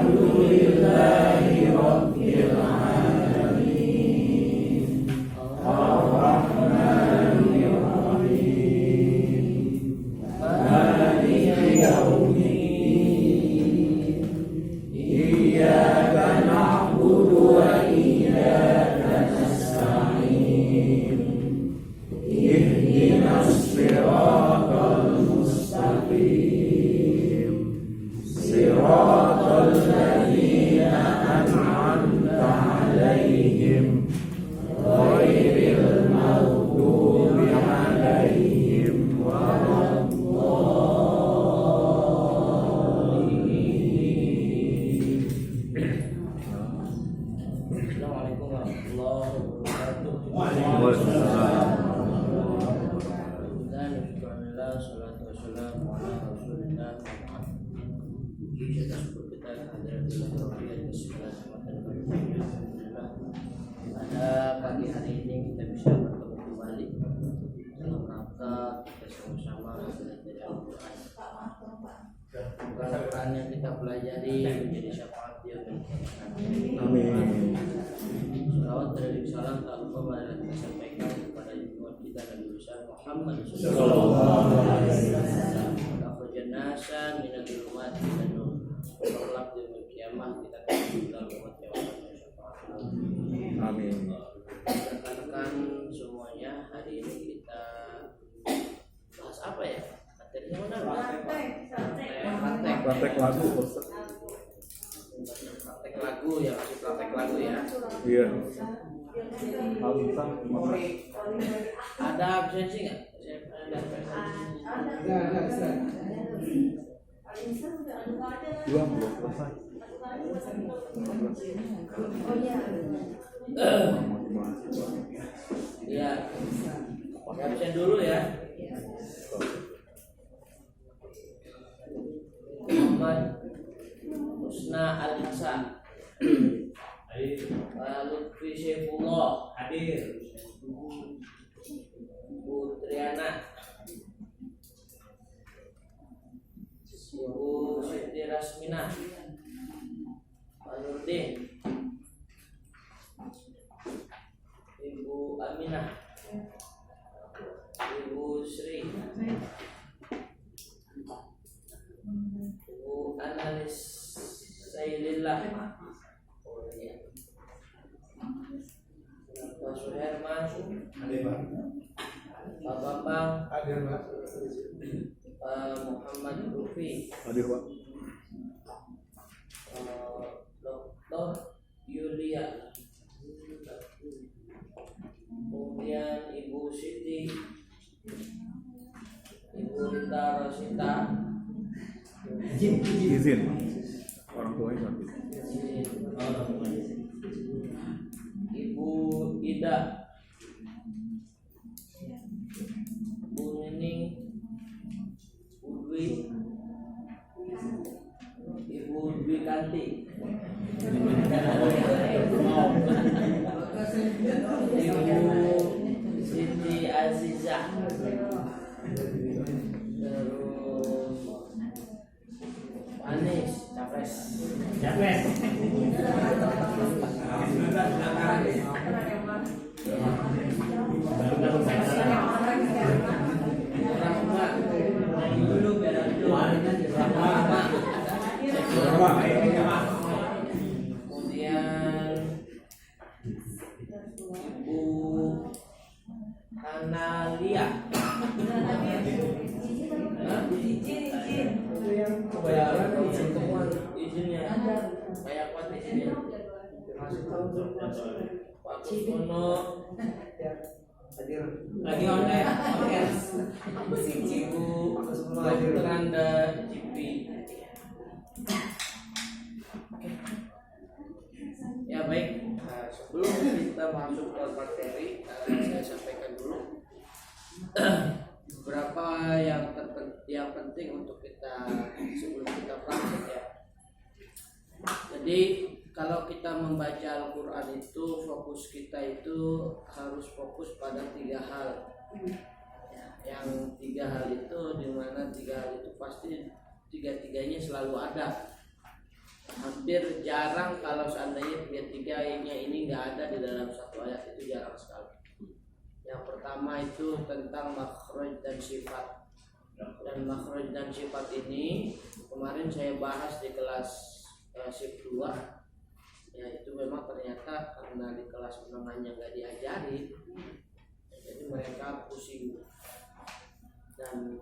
Alhamdulillahi Rabbil Alamin. Ar-Rahmanir Rahim. Maliki Yaumiddin. Iyyaka na'budu wa iyyaka nasta'in. Ihdinas siratal mustaqim. Siratal ladzina an'amta 'alaihim ghairil maghdubi 'alaihim waladdallin. Assalamualaikum warahmatullahi wabarakatuh. Waalaikumsalam. Alhamdulillah, salatu wassalamu ala Rasulillah. Kita syukur kita pada pagi hari ini kita bisa bertemu kembali dalam rangka kita sama-sama belajar Al-Quran. Al-Quran yang kita pelajari menjadi syafaat dia. Amin. Salawat dari salam tak lupa marilah kita sampaikan kepada junjungan kita Nabi besar Muhammad sallallahu alaihi wasallam. Nasa minatul umat dan kelak di kiamat kita akan dalam umat yang amin. Rekan-rekan semuanya, hari ini kita bahas apa ya? Materinya mana? Praktek lagu. Praktek lagu ya, masih praktek lagu ya. Iya. Ada absensi nggak? Ada. Dua belum selesai. Oh iya. Ya, absen dulu ya. Muhammad Husna Al-Hasan. Lutfi Syaifullah hadir. Putriana, Ibu Siti Rasmina, Pak Nurdin, Ibu Aminah, Ibu Sri, Ibu Analis Sayyidillah, Pak Suherman, Pak Bambang, Muhammad Rufi, Dr. Yulia, kemudian Ibu Siti, Ibu Rita Rosita, izin orang tuanya Ibu Ida, Bu Nining, Bu Dwi, Ibu Dwi Kanti, Ibu Siti Azizah, terus Anis Capres. Kemudian Ibu Analia, izinnya kayak kuat izinnya. Pak Kusmono lagi online. Ibu Randa Cipi. Ya baik, sebelum kita masuk ke materi, saya sampaikan dulu beberapa yang penting untuk kita sebelum kita praktek ya. Jadi kalau kita membaca Al-Quran itu fokus kita itu harus fokus pada 3 hal. Yang 3 hal itu dimana 3 hal itu pasti 3-3-nya selalu ada. Hampir jarang kalau seandainya tiga-tiganya ini nggak ada di dalam satu ayat, itu jarang sekali. Yang pertama itu tentang makhraj dan sifat. Dan makhraj dan sifat ini kemarin saya bahas di kelas shift 2. Ya itu memang ternyata karena di kelas menengahnya nggak diajari, jadi mereka pusing. Dan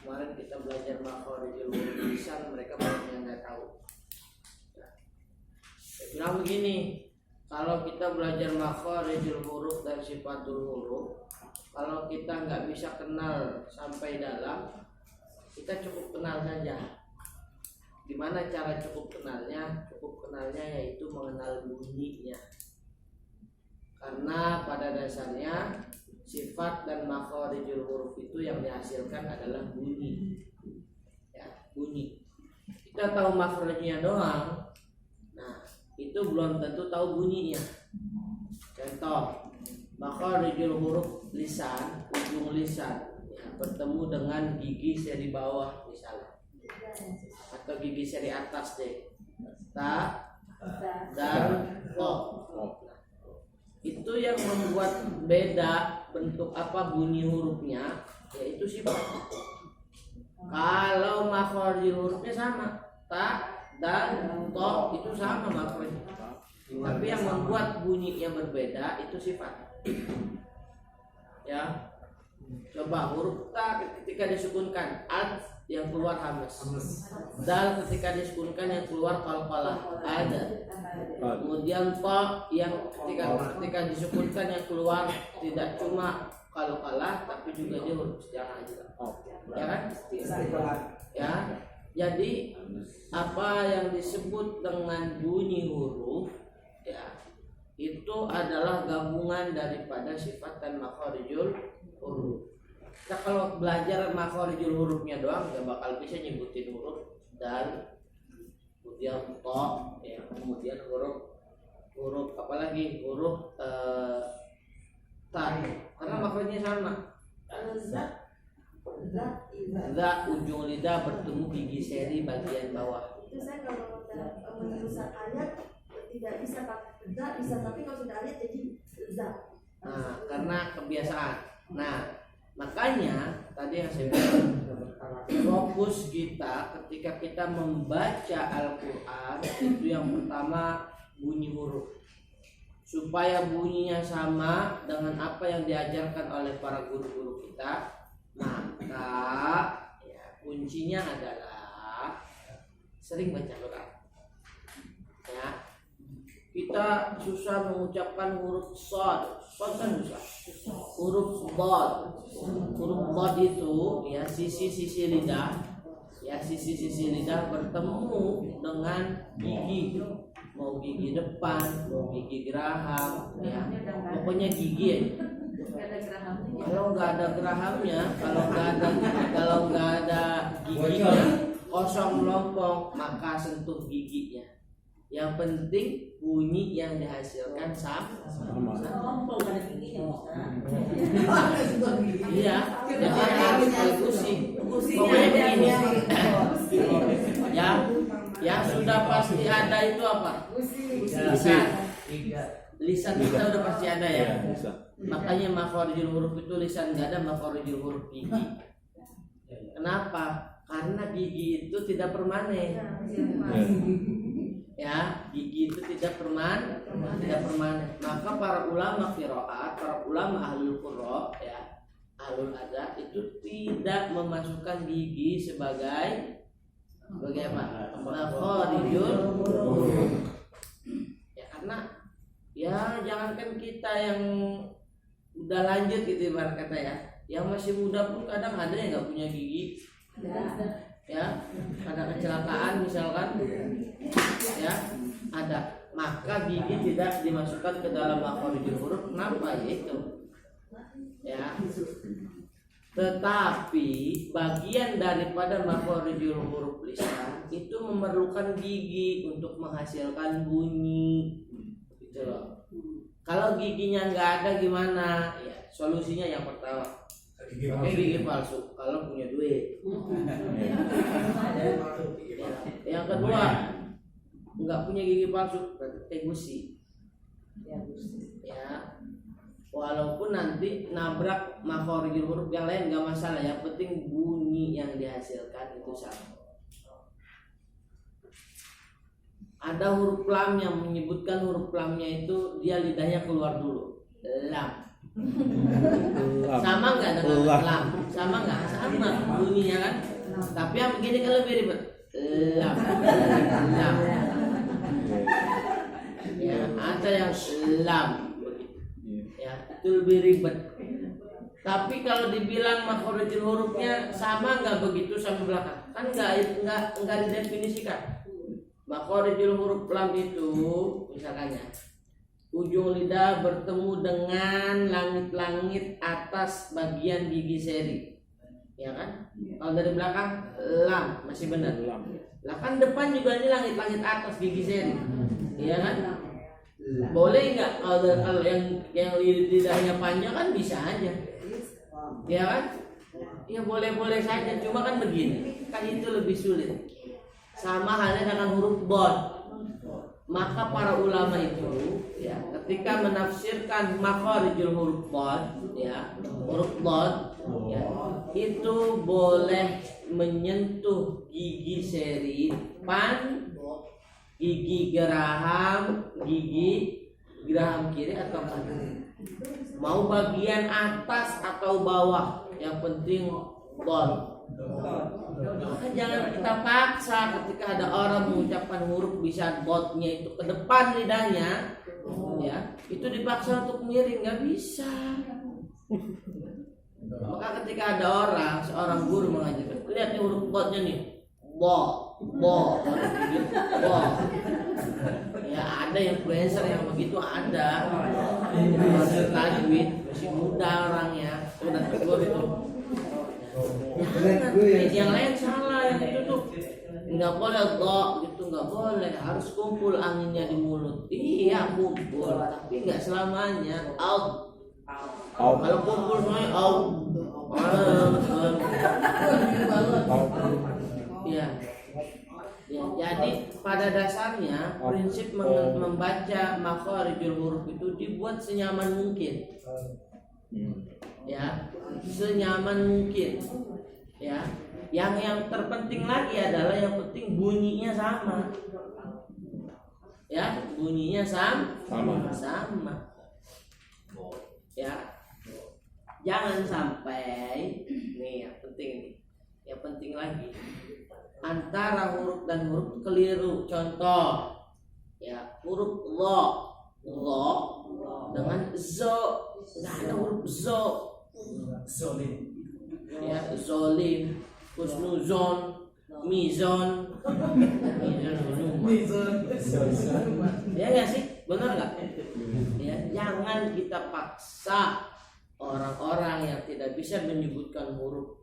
kemarin kita belajar makharijul huruf lisan, mereka banyak yang nggak tahu. Saya bilang begini, kalau kita belajar makharijul huruf dan sifatul huruf, kalau kita nggak bisa kenal sampai dalam, kita cukup kenal saja. Gimana cara cukup kenalnya? Cukup kenalnya yaitu mengenal bunyinya. Karena pada dasarnya sifat dan makharijul huruf itu yang dihasilkan adalah bunyi. Ya, bunyi. Kita tahu makhrajnya doang. Nah, itu belum tentu tahu bunyinya. Contoh, makharijul huruf lisan, ujung lisan ya, bertemu dengan gigi seri bawah misalnya, atau gigi seri atas deh, ta dan to. Itu yang membuat beda bentuk apa bunyi hurufnya, yaitu sifat. Kalau makharijul hurufnya sama, ta dan to itu sama makhrajnya. Tapi yang membuat bunyinya berbeda itu sifat. Ya. Coba huruf ta ketika disukunkan, ad yang keluar hamas. Dal ketika disukunkan yang keluar qalqalah, ada. Kemudian to yang ketika disukunkan yang keluar tidak cuma qalqalah tapi juga dia huruf isti'alah juga. Ya kan? Ya. Jadi apa yang disebut dengan bunyi huruf ya itu adalah gabungan daripada sifat dan makharijul huruf. Kita kalau belajar makharijul hurufnya doang nggak bakal bisa nyebutin huruf dal, kemudian to, ya, kemudian huruf apalagi huruf ta, karena makhrajnya sama. Za ujung lidah bertemu gigi seri bagian bawah. Itu saya kalau menuliskan ayat tidak bisa pakai za, bisa, tapi kalau sudah ayat jadi za. Nah, karena kebiasaan. Nah, makanya tadi yang saya bilang, fokus kita ketika kita membaca Al-Quran itu yang pertama bunyi huruf, supaya bunyinya sama dengan apa yang diajarkan oleh para guru-guru kita. Maka ya, kuncinya adalah sering baca Quran. Ya, kita susah mengucapkan huruf shad, shad kan susah. Huruf bod itu ya sisi-sisi lidah, ya sisi-sisi lidah bertemu dengan gigi, mau gigi depan, mau gigi geraham, ya pokoknya gigi ya. Kalau nggak ada gerahamnya, kalau nggak ada giginya, kosong melompong, maka sentuh giginya. Yang penting bunyi yang dihasilkan sama. Lompong ada giginya. Iya, jadi harus pusing. Pokoknya begini. Ya sudah pasti ada itu apa? Lisan kita udah pasti ada ya. Makanya makharijul huruf itu lisan nggak ada, makharijul huruf gigi. Kenapa? Karena gigi itu tidak permanen. Ya, gigi itu tidak permanen. Maka para ulama qiraat, para ulama ahlul qurra, ya, ahlul adab itu tidak memasukkan gigi sebagai apa? Makharijul huruf. Ya, karena ya jangankan kita yang udah lanjut gitu ibarat kata ya, yang masih muda pun kadang ada yang nggak punya gigi. Ya, ada kecelakaan misalkan, ya ada, maka gigi tidak dimasukkan ke dalam makharijul huruf. Kenapa? Itu ya, tetapi bagian daripada makharijul huruf lisan itu memerlukan gigi untuk menghasilkan bunyi, gitu loh. Kalau giginya nggak ada gimana? Ya, solusinya yang pertama pakai gigi palsu kalau punya duit. Yang kedua punya gigi palsu berarti gusi. Ya. Walaupun nanti nabrak makhorijul huruf yang lain nggak masalah, yang penting bunyi yang dihasilkan itu sama. Ada huruf lam yang menyebutkan huruf lamnya itu dia lidahnya keluar dulu, lam. Sama nggak dengan lam? Sama nggak? Sama bunyinya kan? Tapi yang begini kan lebih ribet, lam, lam. Ya, ada yang lam. Ya, itu lebih ribet. Tapi kalau dibilang makhorijul hurufnya sama nggak begitu sampai belakang? Kan nggak didefinisikan. Makhorijul huruf lam itu misalkannya ujung lidah bertemu dengan langit-langit atas bagian gigi seri, ya kan? Kalau dari belakang lam masih benar. Lah kan depan juga ini langit-langit atas gigi seri, ya kan? Boleh nggak kalau yang lidahnya panjang kan bisa aja, ya kan? Ya boleh saja, cuma kan begini, kan itu lebih sulit. Sama halnya dengan huruf bod. Maka para ulama itu ya ketika menafsirkan makhorijul huruf bod, ya huruf bod, ya itu boleh menyentuh gigi seri depan, gigi geraham kiri atau kanan, mau bagian atas atau bawah, yang penting bod. Maka jangan kita paksa ketika ada orang mengucapkan huruf bisa bodnya itu ke depan lidahnya, ya itu dipaksa untuk miring, nggak bisa. Maka ketika ada seorang guru mengajarkan, lihat nih huruf bodnya nih, bo, ya ada influencer yang begitu, ada tajwid masih muda orangnya, udah tegur itu. Yang lain salah, yang itu tuh nggak boleh gitu, nggak boleh, harus kumpul anginnya di mulut. Iya kumpul, tapi nggak selamanya out. Kalau kumpul semuanya out. Ya, jadi pada dasarnya prinsip membaca makhorijul huruf itu dibuat senyaman mungkin. Ya, senyaman mungkin. Ya, yang terpenting lagi adalah yang penting bunyinya sama. Ya, bunyinya sama. Ya, jangan sampai nih yang penting nih, yang penting lagi antara huruf dan huruf keliru. Contoh, ya huruf lo dengan zo, nggak ada huruf zo. Ya, zolim, husnuzon, mizon. Ya nggak sih, benar nggak? Ya, jangan kita paksa orang-orang yang tidak bisa menyebutkan huruf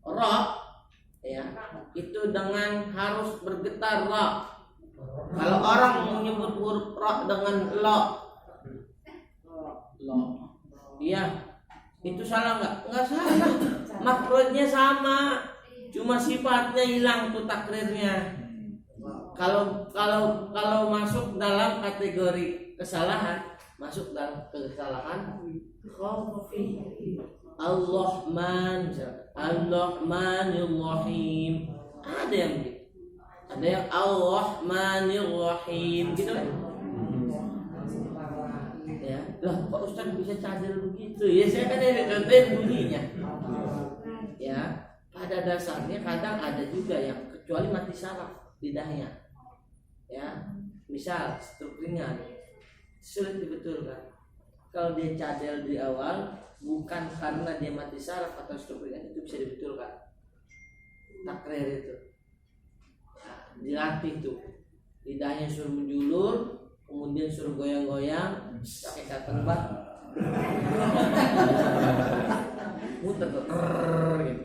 ro, ya itu dengan harus bergetar ro. Kalau orang menyebut huruf ro dengan lo, ya itu salah nggak? Nggak salah. Makrojnya sama, cuma sifatnya hilang tuh takrirnya. Kalau masuk dalam kategori kesalahan, masuk dalam kesalahan khafi. Ar-Rahmanir-Rahim. Ada yang begitu. Ada yang Ar-Rahmanir-Rahim gitu kan. Ya, lah kok Ustaz bisa cadel begitu? Ya saya kan ada contohin bunyinya. Ya, pada dasarnya kadang ada juga yang kecuali mati saraf lidahnya. Ya, misal stroke ringan sulit dibetulkan. Kalau dia cadel di awal bukan karena dia mati saraf atau stroke ringan, itu bisa dibetulkan. Takrir itu. Nah, dilatih tuh. Lidahnya suruh menjulur, kemudian suruh goyang-goyang pakai cotton bud, muter tuh gitu.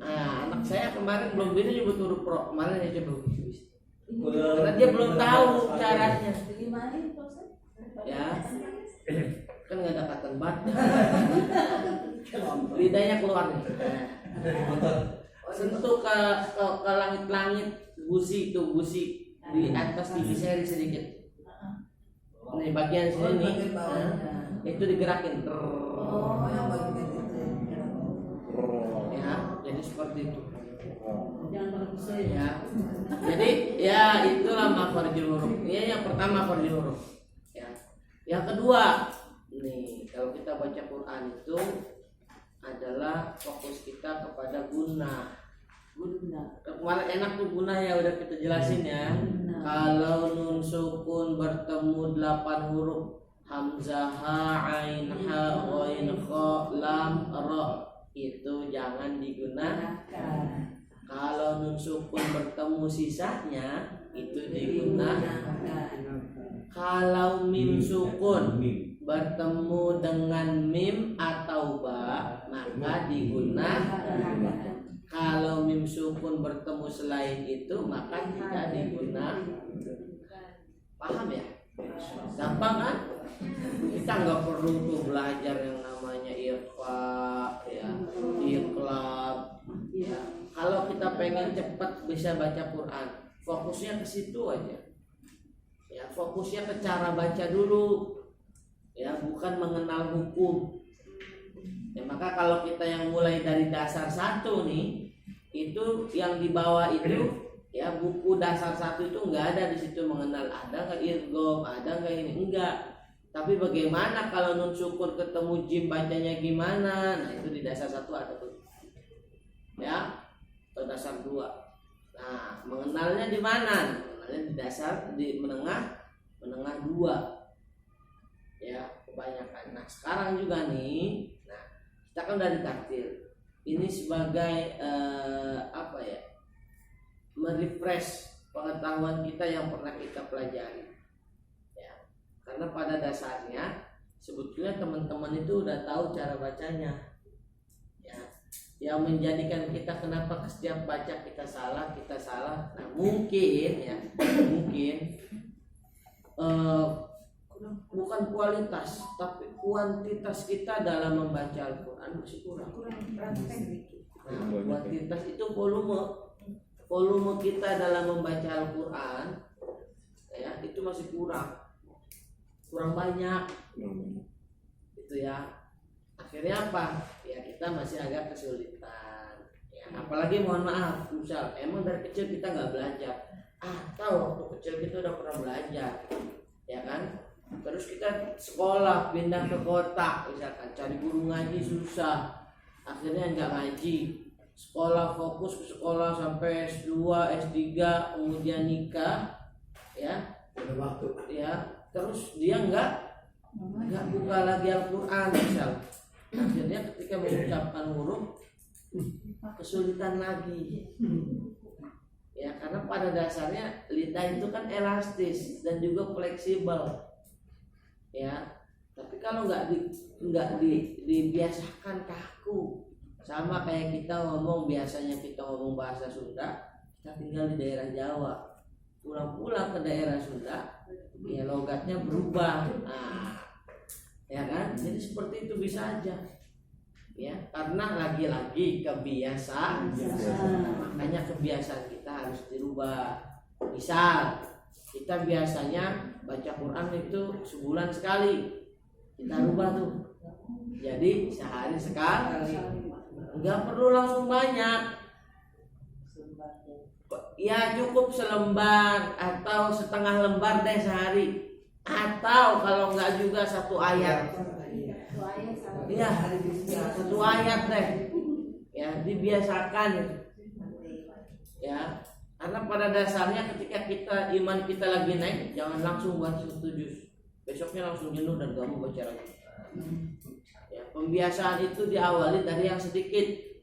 Nah, anak saya kemarin belum bisa nyebut huruf pro, kemarin dia coba bisa, karena dia belum tahu caranya. Ya, kan nggak ada cotton bud, lidahnya keluar nih. Sentuh ke langit-langit, gusi itu gusi. di atas diviseri sedikit. Nih bagian sini nih, itu digerakin. Oh, yang bagian itu. Ya, jadi seperti itu. Jangan bagus Ya, jadi ya itulah makharijul huruf. Ini yang pertama makharijul huruf. Ya, yang kedua, nih kalau kita baca Quran itu adalah fokus kita kepada guna. Kemarin enak tuh guna ya udah kita jelasin ya. Kalau nun sukun bertemu 8 huruf hamzah, ha, ain, ha, ghain, kha, lam, ra itu jangan digunakan. Kalau nun sukun bertemu sisanya itu digunakan. Kalau mim sukun bertemu dengan mim atau ba maka digunakan. Kalau mim sukun bertemu selain itu maka tidak digunakan. Paham ya? Gampang kan? Kita nggak perlu tuh belajar yang namanya ikhfa, ya, iqlab. Ya. Kalau kita pengen cepat bisa baca Quran, fokusnya ke situ aja. Ya, fokusnya ke cara baca dulu. Ya, bukan mengenal hukum. Ya, maka kalau kita yang mulai dari dasar 1 nih, itu yang di bawah itu ya buku dasar 1 itu enggak ada di situ mengenal ada nggak idgham, ada nggak ini enggak. Tapi bagaimana kalau nun sukun ketemu jim bacanya gimana? Nah, itu di dasar 1 ada tuh. Ya, atau dasar 2. Nah, mengenalnya di mana? Mengenalnya di dasar di menengah 2. Ya, kebanyakan. Nah, sekarang juga nih, nah, kita kan udah ditakdir. Ini sebagai apa ya? Merefresh pengetahuan kita yang pernah kita pelajari. Ya. Karena pada dasarnya sebetulnya teman-teman itu udah tahu cara bacanya. Ya. Yang menjadikan kita kenapa setiap baca kita salah. Nah, mungkin ya, bukan kualitas tapi kuantitas kita dalam membaca Al-Quran masih kurang. Nah, kuantitas itu volume kita dalam membaca Al-Quran ya itu masih kurang banyak itu ya. Akhirnya apa ya, kita masih agak kesulitan ya. Apalagi mohon maaf, misal emang dari kecil kita nggak belajar atau waktu kecil kita udah pernah belajar ya kan. Terus kita sekolah pindah ke kota, misalkan cari guru ngaji susah, akhirnya nggak ngaji. Sekolah fokus ke sekolah sampai S2, S3, kemudian nikah, ya. Ada waktu. Ya, terus dia nggak buka lagi Al-Quran, misal. Akhirnya ketika mengucapkan huruf kesulitan lagi. Ya, karena pada dasarnya lidah itu kan elastis dan juga fleksibel. Ya, tapi kalau nggak dibiasakan kaku, sama kayak kita ngomong biasanya kita ngomong bahasa Sunda, kita tinggal di daerah Jawa, pulang ke daerah Sunda, ya logatnya berubah, nah, ya kan? Jadi seperti itu bisa aja, ya, karena lagi-lagi kebiasaan, makanya kebiasaan kita harus dirubah. Misal kita biasanya baca Quran itu sebulan sekali, kita rubah tuh jadi sehari sekali, nggak perlu langsung banyak ya, cukup selembar atau setengah lembar deh sehari, atau kalau nggak juga 1 ayat ya, 1 ayat deh ya, dibiasakan ya. Karena pada dasarnya ketika iman kita lagi naik, jangan langsung baca 1 juz. Besoknya langsung jenuh dan gak mau baca lagi. Ya, pembiasaan itu diawali dari yang sedikit.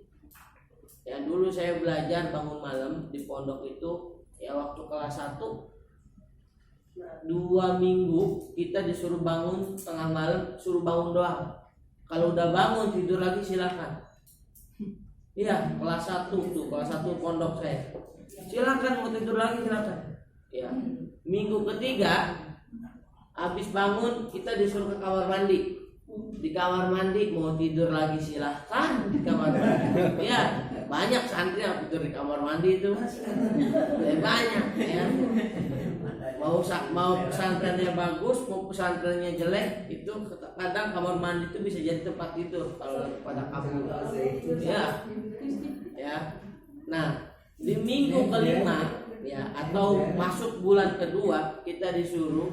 Ya, dulu saya belajar bangun malam di pondok itu, ya waktu kelas 1 2 minggu kita disuruh bangun tengah malam, suruh bangun doang. Kalau udah bangun tidur lagi silakan. Iya, kelas 1 tuh, kelas 1 pondok saya. Silakan mau tidur lagi silakan. Ya. Minggu ketiga habis bangun kita disuruh ke kamar mandi. Di kamar mandi mau tidur lagi silakan di kamar mandi. Ya. banyak santri yang tidur di kamar mandi itu. Banyak ya. Mau pesantrennya bagus, mau pesantrennya jelek, itu kadang kamar mandi itu bisa jadi tempat tidur kalau pada kabur. Ya. Ya. Nah, di minggu kelima ya atau masuk bulan kedua kita disuruh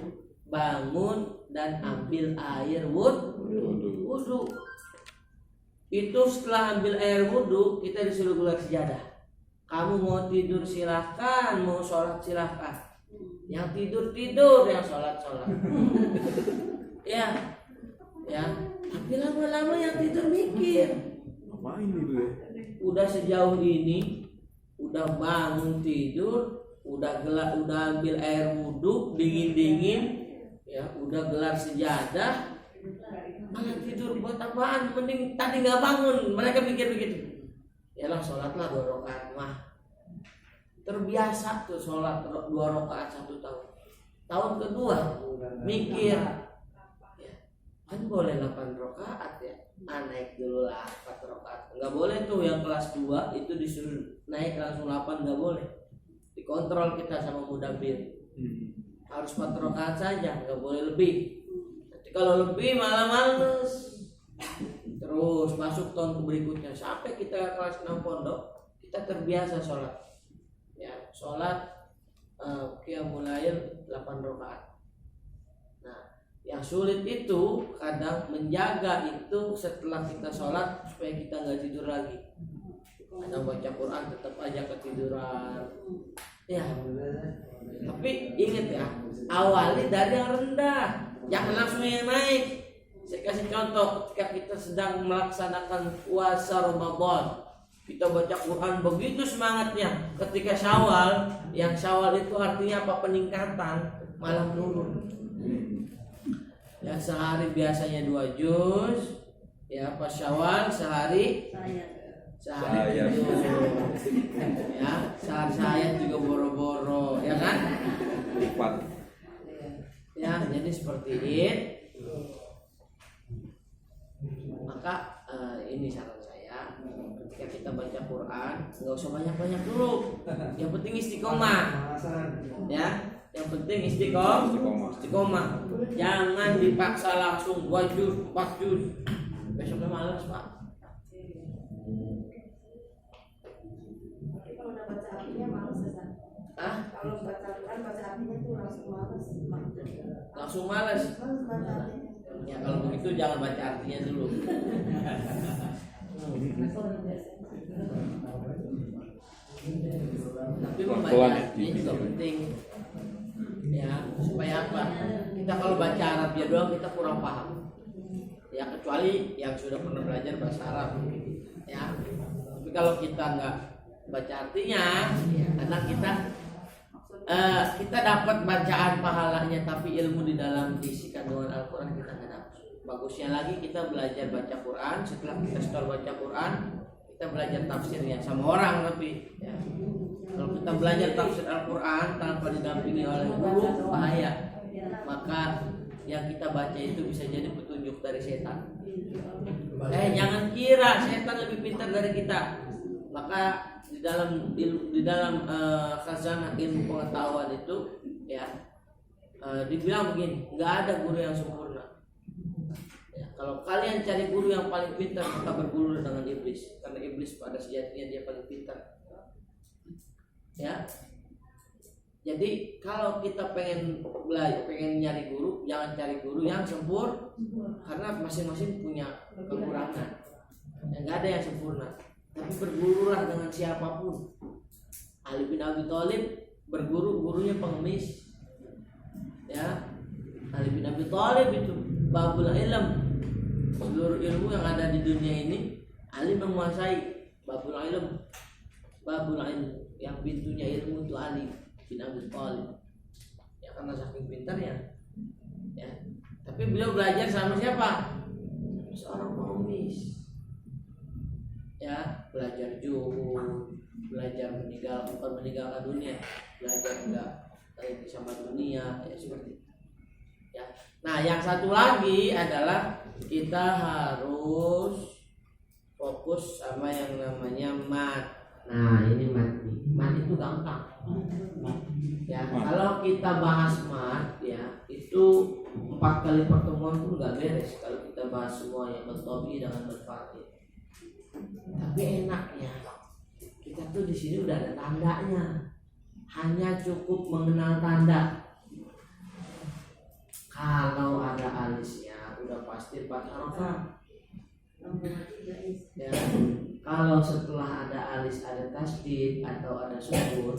bangun dan ambil air wudhu. Itu setelah ambil air wudhu kita disuruh gelar sejadah. Kamu mau tidur silahkan, mau sholat silahkan. Yang tidur, yang sholat. Ya. Tapi lama-lama yang tidur mikir. Ngapain itu ya? Udah sejauh ini, udah bangun tidur, udah ambil air wudhu, dingin, ya, udah gelar sejadah, malah tidur buat apaan? Mending tadi nggak bangun. Mereka mikir begitu. Yalah, sholatlah 2 rakaat mah. Terbiasa tuh sholat 2 rakaat 1 tahun. Tahun kedua mikir, ya, kan boleh 8 rakaat ya. Naik dulu lah 4 rakaat. Nggak boleh tuh yang kelas 2 itu disuruh naik langsung 8, nggak boleh. Dikontrol kita sama mudabir. Harus 4 rakaat saja, nggak boleh lebih. Nanti kalau lebih malah males. Terus masuk tahun berikutnya sampai kita kelas 6 pondok, kita terbiasa sholat. Ya, sholat qiyamul lail 8 rakaat. Nah, yang sulit itu kadang menjaga itu setelah kita sholat supaya kita nggak tidur lagi. Kadang baca Quran tetap aja ketiduran. Ya, tapi ingat ya, awali dari yang rendah, jangan langsung yang naik. Saya kasih contoh, ketika kita sedang melaksanakan puasa Ramadan, kita baca Quran begitu semangatnya. Ketika Syawal, yang Syawal itu artinya apa? Peningkatan, malah menurun. Ya, sehari biasanya 2 juz, ya pas Syawal sehari juz. Ya, sehari saya juga boro-boro, ya kan? Lipat. Ya, jadi seperti ini. Maka ini saran saya, ketika kita baca Quran nggak usah banyak-banyak dulu. Yang penting istiqomah. Ya, yang penting istiqomah. Jangan dipaksa langsung 2 juz, 4 juz. Besoknya malas, Pak. Tapi kalau udah baca artinya males ya, San? Kalau baca Quran baca artinya tuh langsung males. Langsung malas. Males baca artinya. Ya kalau begitu jangan baca artinya dulu. Tapi membaca artinya juga penting. Ya, supaya apa? Kita kalau baca Arabnya doang kita kurang paham. Ya, kecuali yang sudah pernah belajar bahasa Arab. Ya. Tapi kalau kita nggak baca artinya, karena kita dapat bacaan pahalanya, tapi ilmu di dalam isi kandungan Al-Quran kita nggak dapat. Bagusnya lagi kita belajar baca Quran. Setelah kita setor baca Quran, kita belajar tafsirnya sama orang lebih. Ya. Kalau kita belajar tafsir Al-Quran tanpa didampingi oleh guru, bahaya. Maka yang kita baca itu bisa jadi petunjuk dari setan. Jangan kira setan lebih pintar dari kita. Maka di dalam khazanah ilmu pengetahuan itu, ya, dibilang begini, nggak ada guru yang sempurna. Ya, kalau kalian cari guru yang paling pintar, maka berguru dengan iblis, karena iblis pada sejatinya dia paling pintar. Ya, jadi kalau kita pengen nyari guru, jangan cari guru yang sempurna, karena masing-masing punya kekurangan. Nggak ada yang sempurna. Tapi bergurulah dengan siapapun. Ali bin Abi Thalib berguru, gurunya pengemis. Ya, Ali bin Abi Thalib itu babul ilm. Seluruh ilmu yang ada di dunia ini Ali menguasai. Babul ilm. Yang pintunya ilmu itu Ali bin Abi Thalib. Ya, karena saking pintarnya. Ya. Tapi beliau belajar sama siapa? Seorang pengemis. Ya, belajar zuhud, belajar bukan meninggalkan dunia, belajar enggak terhenti sama dunia, ya seperti itu. Ya. Nah, yang satu lagi adalah kita harus fokus sama yang namanya mat. Nah ini mat itu gampang ya. Kalau kita bahas mat ya itu 4 kali pertemuan pun nggak beres kalau kita bahas semua yang bertobi dengan berfakir. Tapi enaknya kita tuh di sini udah ada tandanya, hanya cukup mengenal tanda. Kalau ada alisnya udah pasti 4 harokat. Ya, kalau setelah ada alis ada tasdid atau ada sukun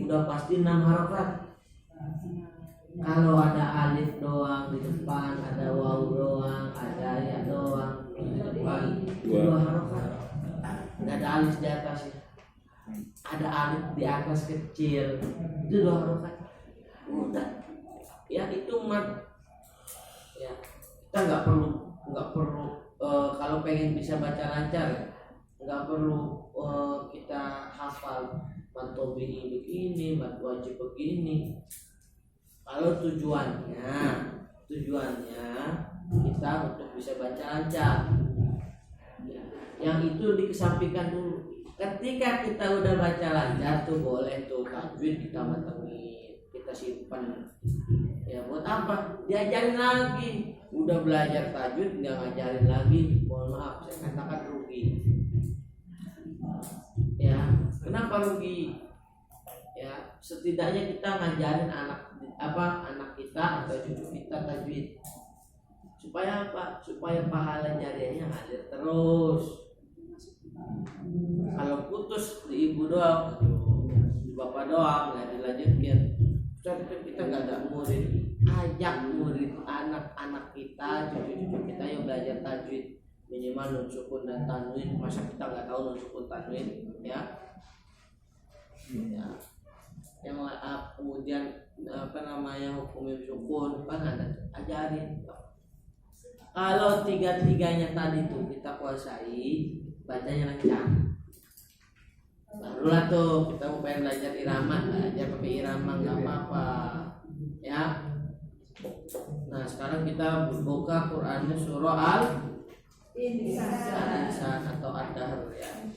udah pasti 6 harokat. Kalau ada alif doang di depan, ada waw doang, ada ya doang di depan, 2 harokat. Nggak ada alis di atasnya, ada alif di atas kecil, itu 2 harokat. Udah, ya itu mat. Ya, kita nggak perlu kalau pengen bisa baca lancar ya, nggak perlu kita hafal mat tobi'i begini, mat wajib begini. Kalau tujuannya kita untuk bisa baca lancar ya, yang itu dikesampingkan dulu. Ketika kita udah baca lancar tuh boleh tuh tajwid kita matengin, kita simpan. Ya buat apa? Diajarin lagi. Udah belajar tajwid nggak ngajarin lagi, mohon maaf saya katakan rugi. Ya, kenapa rugi? Ya, setidaknya kita ngajarin anak kita atau cucu kita tajwid. Supaya apa? Supaya pahala jariahnya ngalir terus. Kalau putus di ibu doang, di bapak doang nggak dilanjutin. Kita nggak ada murid, ajak murid anak-anak kita, cucu-cucu kita yang belajar tajwid minimal nun sukun dan tanwin. Masa kita nggak tahu nun sukun tanwin ya? Ya. Yang kemudian hukum sukun kan ada, ajarin. Kalau 3-3-nya tadi tuh kita kuasai, bacanya lancar. Barulah tuh kita mau pengen belajar irama, belajar pakai irama nggak apa-apa ya. Nah sekarang kita buka Qurannya surah Al-Insan atau Ad-Dahr ya.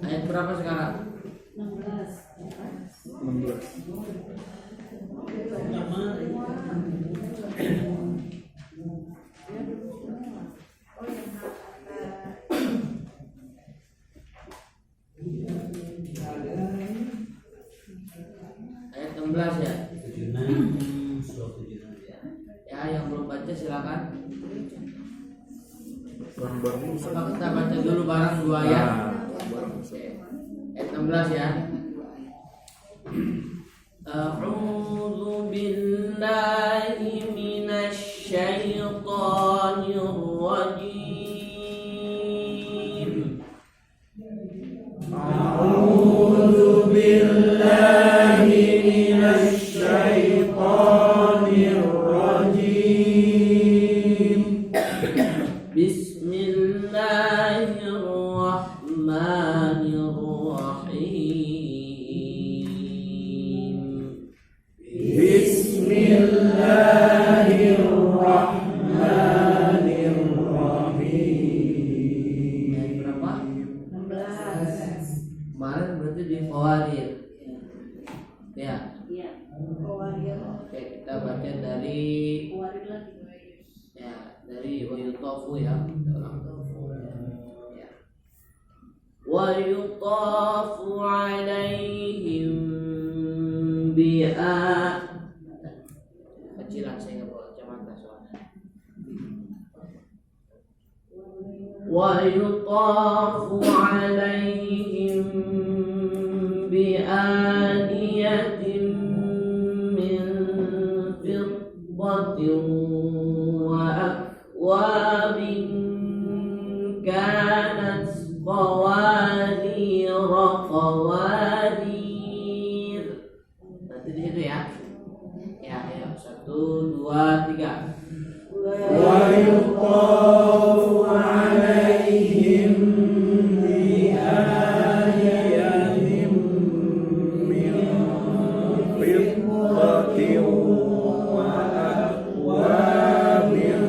Ayat berapa sekarang? 16. Ayat 16 ya. 76 ya. Ya yang belum baca silakan. Maka kita baca dulu bareng 2 ayat. Ayat 16 ya. A'udzu billahi minasy syaithanir rajim. A'udzu billahi minasy syaithanir rajim. Bismillahirrahmanirrahim. Bismillahirrahmanirrahim. Ayat berapa? 16. Kemarin berarti di Qawarir. Ya. Iya. Qawarir. Oke, kita baca dari Qawarir lagi. Ya, dari Wayutafu ya. Wa yutafu alaihim bi'a. Kecilan saya nggak bawa kacamata soalnya. Wa yutafu alaihim bi'aniyatin min fiddatin wa akwabin kanat qawadir. Nanti di situ ya. Ya, ayo 1, 2, 3. Wa yutafu alaihim bi'aniyatin min fiddatin wa akwabin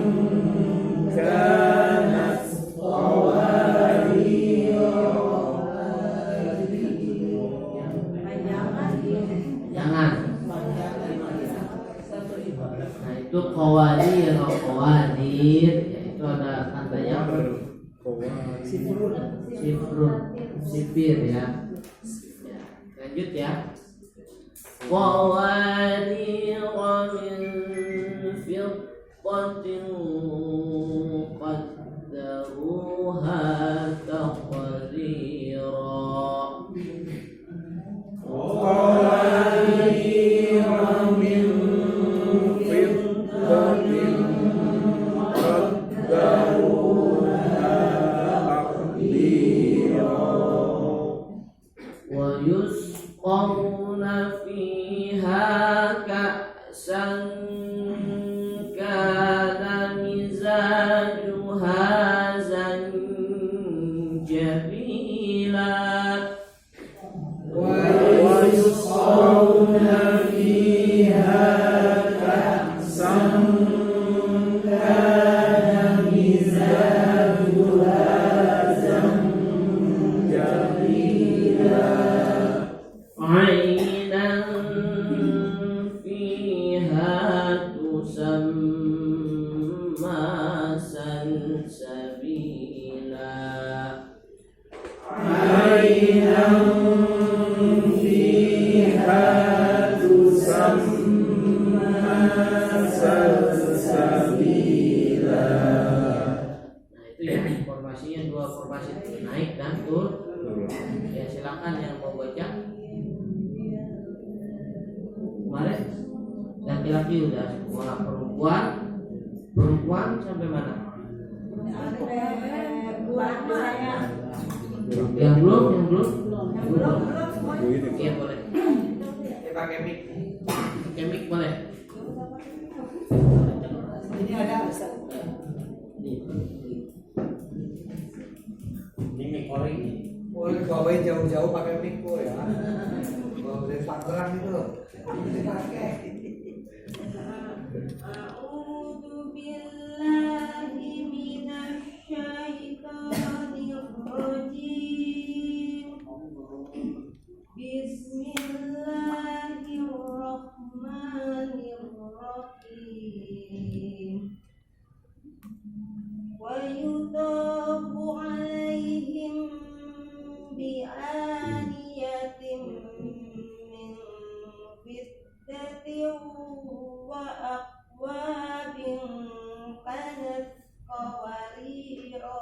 qawadir, yaitu ada katanya sifir ya. Lanjut ya. Qawadir min fiddatin qaddaruha taqdira. ويسقون فيها كأسا كان مزاجها زنجبيلا ويسقون فيها كأسا كان مزاجها زنجبيلا عينا فيها تسمى سلسبيلا عينا فيها تسمى سلسبيلا. Nah itu ya formasinya, dua formasi naik dan turun. Ya silakan yang mau baca. Kemarin laki-laki udah semua, perempuan sampai mana? Yang belum iya boleh. Pakai mic boleh. Ini ada Ini mic oring. Boleh bawain jauh-jauh pakai mic ya. Bawa dari Tangerang itu. Dipakai.